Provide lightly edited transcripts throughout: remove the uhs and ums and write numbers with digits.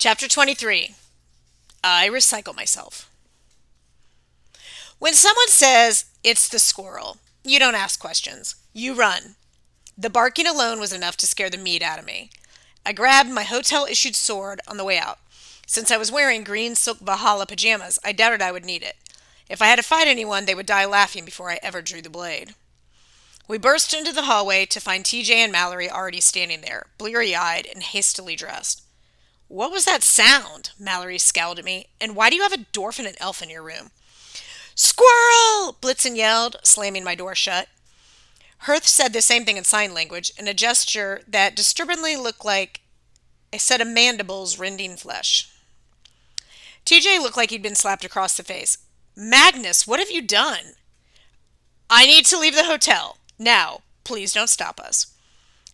Chapter 23. I recycle myself. When someone says it's the squirrel, you don't ask questions. You run. The barking alone was enough to scare the meat out of me. I grabbed my hotel issued sword on the way out. Since I was wearing green silk Valhalla pajamas, I doubted I would need it. If I had to fight anyone, they would die laughing before I ever drew the blade. We burst into the hallway to find TJ and Mallory already standing there, bleary eyed and hastily dressed. "What was that sound?" Mallory scowled at me. "And why do you have a dwarf and an elf in your room?" "Squirrel!" Blitzen yelled, slamming my door shut. Hearth said the same thing in sign language, in a gesture that disturbingly looked like a set of mandibles rending flesh. TJ looked like he'd been slapped across the face. "Magnus, what have you done?" "I need to leave the hotel. Now, please don't stop us."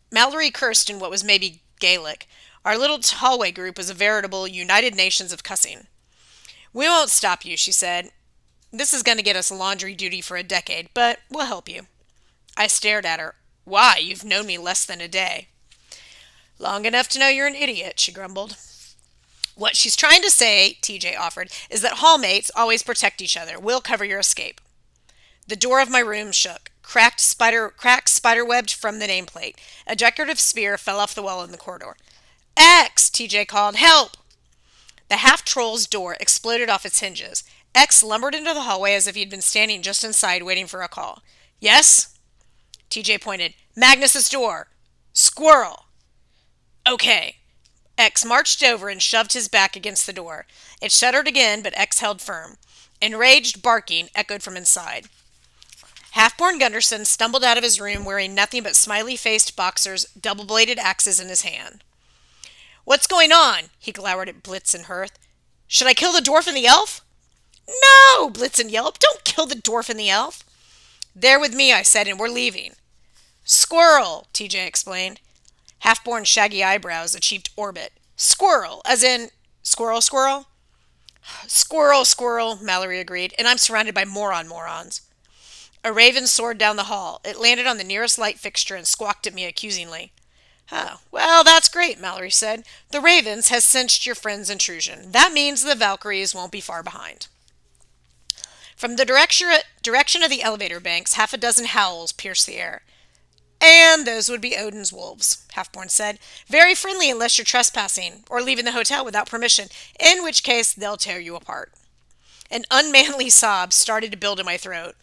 Mallory cursed in what was maybe Gaelic. Our little hallway group was a veritable United Nations of cussing. "We won't stop you," she said. "This is going to get us laundry duty for a decade, but we'll help you." I stared at her. "Why? You've known me less than a day." "Long enough to know you're an idiot," she grumbled. "What she's trying to say," TJ offered, "is that hallmates always protect each other. We'll cover your escape." The door of my room shook. Cracks spiderwebbed from the nameplate. A decorative spear fell off the wall in the corridor. "X!" TJ called. "Help!" The half-troll's door exploded off its hinges. X lumbered into the hallway as if he'd been standing just inside waiting for a call. "Yes?" TJ pointed. "Magnus's door. Squirrel." "Okay." X marched over and shoved his back against the door. It shuddered again, but X held firm. Enraged barking echoed from inside. Half-born Gunderson stumbled out of his room wearing nothing but smiley-faced boxers, double-bladed axes in his hand. "What's going on?" He glowered at Blitz and Hearth. "Should I kill the dwarf and the elf?" "No!" Blitzen yelped. "Don't kill the dwarf and the elf." "They're with me," I said, "and we're leaving." "Squirrel," TJ explained. Half-born shaggy eyebrows achieved orbit. "Squirrel, as in squirrel, squirrel?" "Squirrel, squirrel," Mallory agreed, "and I'm surrounded by morons." A raven soared down the hall. It landed on the nearest light fixture and squawked at me accusingly. "Oh, well, that's great," Mallory said. "The ravens has cinched your friend's intrusion. That means the Valkyries won't be far behind." From the direction of the elevator banks, half a dozen howls pierced the air. "And those would be Odin's wolves," Halfborn said. "Very friendly unless you're trespassing or leaving the hotel without permission, in which case they'll tear you apart." An unmanly sob started to build in my throat.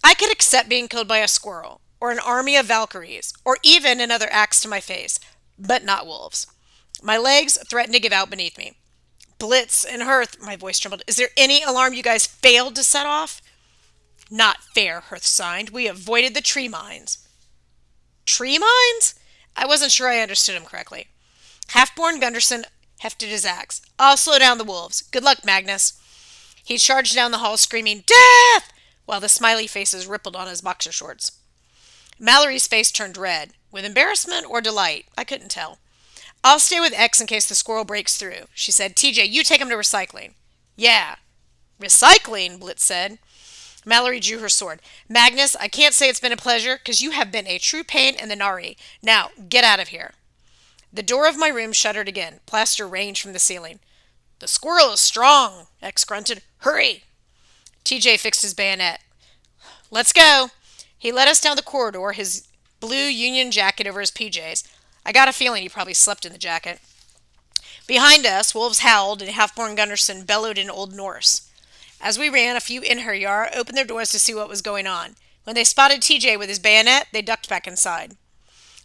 I could accept being killed by a squirrel, or an army of Valkyries, or even another axe to my face, but not wolves. My legs threatened to give out beneath me. "Blitz and Hearth," my voice trembled. "Is there any alarm you guys failed to set off?" "Not fair," Hearth signed. "We avoided the tree mines." "Tree mines?" I wasn't sure I understood him correctly. Half-born Gunderson hefted his axe. "I'll slow down the wolves. Good luck, Magnus." He charged down the hall screaming, "Death!" while the smiley faces rippled on his boxer shorts. Mallory's face turned red. With embarrassment or delight, I couldn't tell. "I'll stay with X in case the squirrel breaks through," she said. "TJ, you take him to recycling." "Yeah." "Recycling?" Blitz said. Mallory drew her sword. "Magnus, I can't say it's been a pleasure, because you have been a true pain in the Nari. Now, get out of here." The door of my room shuddered again. Plaster rained from the ceiling. "The squirrel is strong," X grunted. "Hurry!" TJ fixed his bayonet. "Let's go." He led us down the corridor, his blue Union jacket over his PJs. I got a feeling he probably slept in the jacket. Behind us, wolves howled and Half-born Gunderson bellowed in Old Norse. As we ran, a few Einherjar opened their doors to see what was going on. When they spotted TJ with his bayonet, they ducked back inside.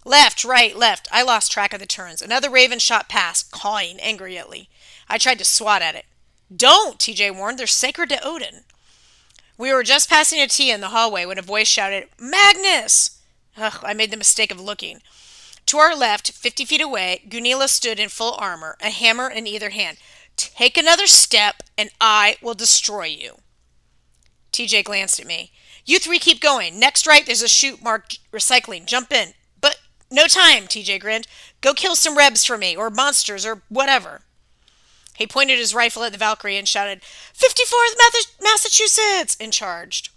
Left, right, left. I lost track of the turns. Another raven shot past, cawing angrily. I tried to swat at it. "Don't," TJ warned. "They're sacred to Odin." We were just passing a T in the hallway when a voice shouted, "Magnus!" Ugh, I made the mistake of looking. To our left, 50 feet away, Gunilla stood in full armor, a hammer in either hand. "Take another step, and I will destroy you." TJ glanced at me. "You three keep going. Next right, there's a chute marked recycling. Jump in." "But no time," TJ grinned. "Go kill some rebs for me, or monsters, or whatever." He pointed his rifle at the Valkyrie and shouted, "54th Massachusetts!" and charged.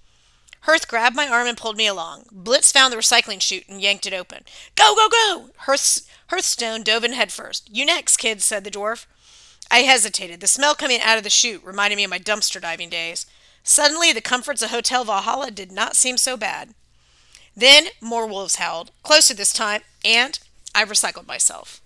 Hearth grabbed my arm and pulled me along. Blitz found the recycling chute and yanked it open. "Go, go, go!" Hearthstone dove in headfirst. "You next, kid," said the dwarf. I hesitated. The smell coming out of the chute reminded me of my dumpster diving days. Suddenly, the comforts of Hotel Valhalla did not seem so bad. Then more wolves howled, closer this time, and I recycled myself.